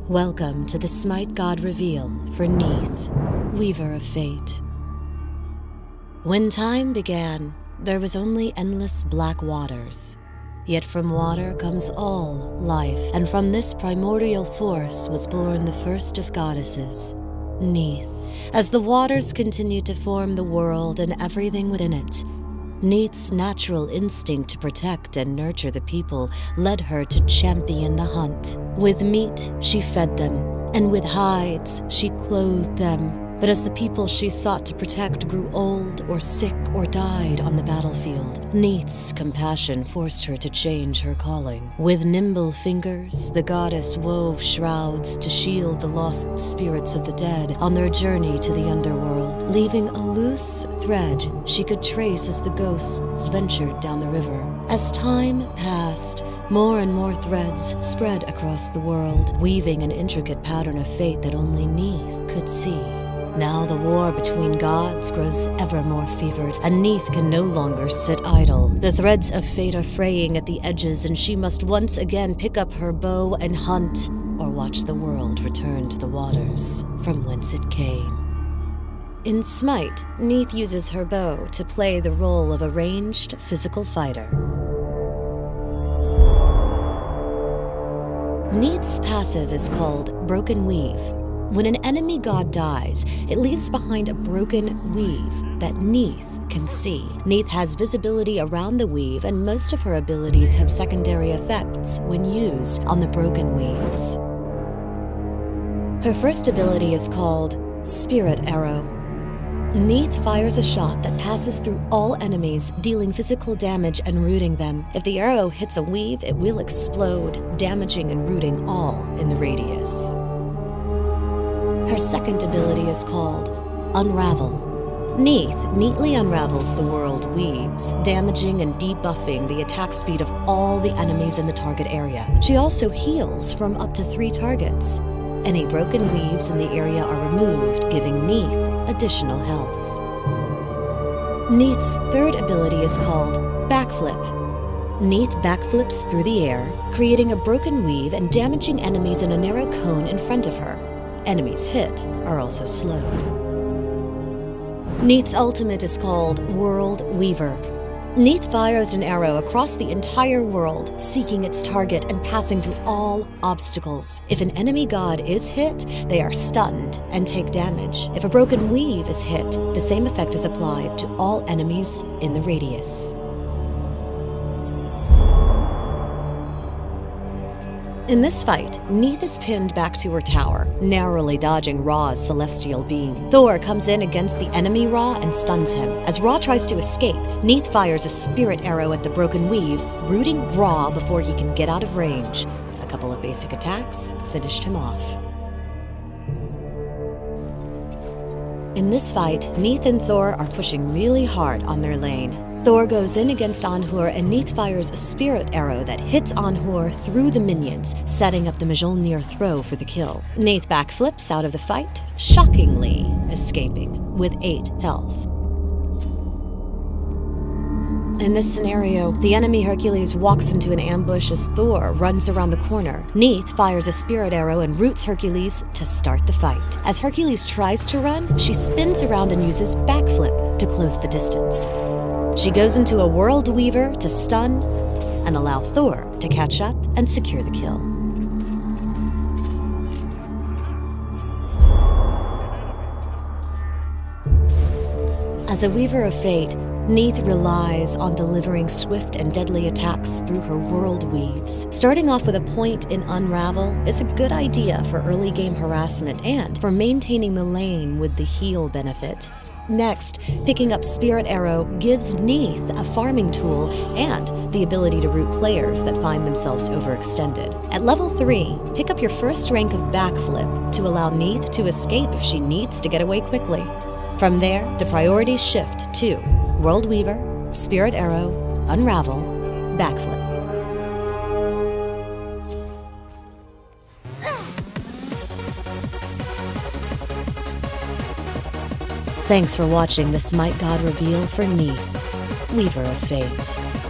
Welcome to the Smite God reveal for Neith, Weaver of Fate. When time began, there was only endless black waters. Yet from water comes all life, and from this primordial force was born the first of goddesses, Neith. As the waters continued to form the world and everything within it, Neith's natural instinct to protect and nurture the people led her to champion the hunt. With meat, she fed them, and with hides, she clothed them. But as the people she sought to protect grew old or sick or died on the battlefield, Neith's compassion forced her to change her calling. With nimble fingers, the goddess wove shrouds to shield the lost spirits of the dead on their journey to the underworld, leaving a loose thread she could trace as the ghosts ventured down the river. As time passed, more and more threads spread across the world, weaving an intricate pattern of fate that only Neith could see. Now the war between gods grows ever more fevered, and Neith can no longer sit idle. The threads of fate are fraying at the edges, and she must once again pick up her bow and hunt, or watch the world return to the waters from whence it came. In Smite, Neith uses her bow to play the role of a ranged physical fighter. Neith's passive is called Broken Weave. When an enemy god dies, it leaves behind a broken weave that Neith can see. Neith has visibility around the weave, and most of her abilities have secondary effects when used on the broken weaves. Her first ability is called Spirit Arrow. Neith fires a shot that passes through all enemies, dealing physical damage and rooting them. If the arrow hits a weave, it will explode, damaging and rooting all in the radius. Her second ability is called Unravel. Neith neatly unravels the world weaves, damaging and debuffing the attack speed of all the enemies in the target area. She also heals from up to 3 targets. Any broken weaves in the area are removed, giving Neith additional health. Neith's third ability is called Backflip. Neith backflips through the air, creating a broken weave and damaging enemies in a narrow cone in front of her. Enemies hit are also slowed. Neith's ultimate is called World Weaver. Neith fires an arrow across the entire world, seeking its target and passing through all obstacles. If an enemy god is hit, they are stunned and take damage. If a broken weave is hit, the same effect is applied to all enemies in the radius. In this fight, Neith is pinned back to her tower, narrowly dodging Ra's celestial beam. Thor comes in against the enemy Ra and stuns him. As Ra tries to escape, Neith fires a spirit arrow at the broken weave, rooting Ra before he can get out of range. A couple of basic attacks finished him off. In this fight, Neith and Thor are pushing really hard on their lane. Thor goes in against Anhur, and Neith fires a spirit arrow that hits Anhur through the minions, setting up the Mjolnir throw for the kill. Neith backflips out of the fight, shockingly escaping with 8 health. In this scenario, the enemy Hercules walks into an ambush as Thor runs around the corner. Neith fires a spirit arrow and roots Hercules to start the fight. As Hercules tries to run, she spins around and uses backflip to close the distance. She goes into a World Weaver to stun and allow Thor to catch up and secure the kill. As a Weaver of Fate, Neith relies on delivering swift and deadly attacks through her world weaves. Starting off with a point in Unravel is a good idea for early game harassment and for maintaining the lane with the heal benefit. Next, picking up Spirit Arrow gives Neith a farming tool and the ability to root players that find themselves overextended. At level 3, pick up your first rank of Backflip to allow Neith to escape if she needs to get away quickly. From there, the priorities shift to World Weaver, Spirit Arrow, Unravel, Backflip. Thanks for watching the Smite God reveal for Neith, Weaver of Fate.